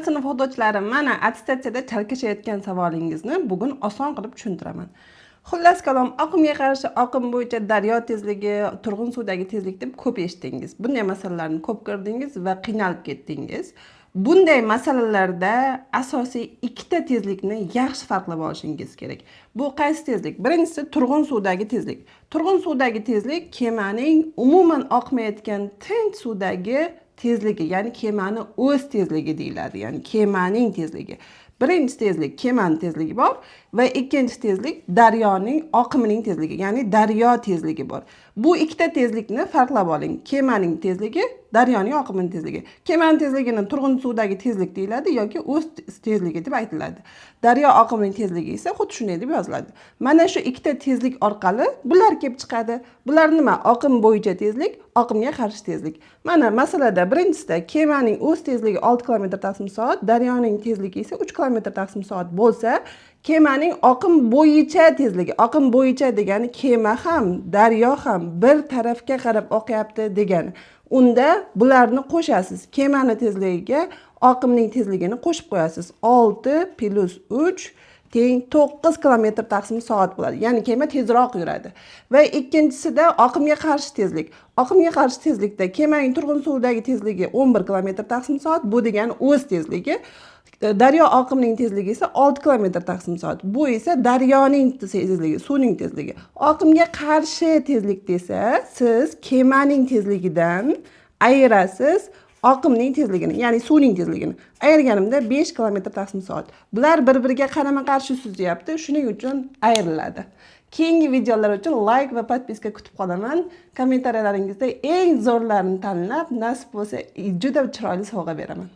sinf o'quvchilarim, mana attestatsiyada chalkashayotgan savolingizni bugun oson qilib tushuntiraman. Xullas kalom, oqimga qarshi oqim bo'yicha daryo tezligi, turg'un suvdagi tezlik deb ko'p eshitdingiz. Bunday masalalarni ko'p ko'rdingiz va qiynalib ketdingiz. Bunday masalalarda asosiy ikkita tezlikni yaxshi farqlab olishingiz kerak. Bu qaysi tezlik? Birinchisi turg'un suvdagi tezlik. Turg'un suvdagi tezlik kemaning umuman oqmayotgan tinch suvdagi tezligi, ya'ni kemani o'z tezligi deyiladi, ya'ni kemaning tezligi. Birinchi tezlik kemaning tezligi bor va ikkinchi tezlik daryoning oqimining tezligi, ya'ni daryo tezligi bor. Bu ikkita tezlikni farqlab oling. Kemaning tezligi, daryoning oqimining tezligi. Kemaning tezligini turg'un suvdagi tezlik deyiladi yoki o'z tezligi deb aytiladi. Daryo oqimining tezligi esa xuddi shunday deb yoziladi. Mana shu ikkita tezlik orqali bular kelib chiqadi. Bular nima? Oqim bo'yicha tezlik, oqimga qarshi tezlik. Mana masalada birinchisida kemaning o'z tezligi 6 km/soat, daryoning tezligi esa 3 km/soat bo'lsa, kemaning oqim bo'yicha tezligi, oqim bo'yicha degani kema ham, daryo ham bir tarafga qarab oqyapti degani. Unda bularni qo'shasiz. Kemani tezligiga oqimning tezligini qo'shib qo'yasiz. 6 plus 3 teng 9 km/soat bo'ladi. Ya'ni kema tezroq yuradi. Va ikkinchisida oqimga qarshi tezlik. Oqimga qarshi tezlikda kemaning turg'un suvdagi tezligi 11 km/soat, bu degani o'z tezligi. Daryo oqimining tezligi esa 6 km/soat. Bu esa daryoning tezligi, suvning tezligi. Oqimga qarshi tezlik desa, siz kemaning tezligidan ayirasiz oqimning tezligini, ya'ni suvning tezligini. Ayirganimda 5 km/soat. Bular bir-biriga qarama-qarshi suzyapti, shuning uchun ayriladi. Keyingi videolar uchun like va podpiska kutib qolaman. Kommentariyalaringizda eng zo'rlarini tanlab, nasib bo'lsa juda chiroyli sovg'a beraman.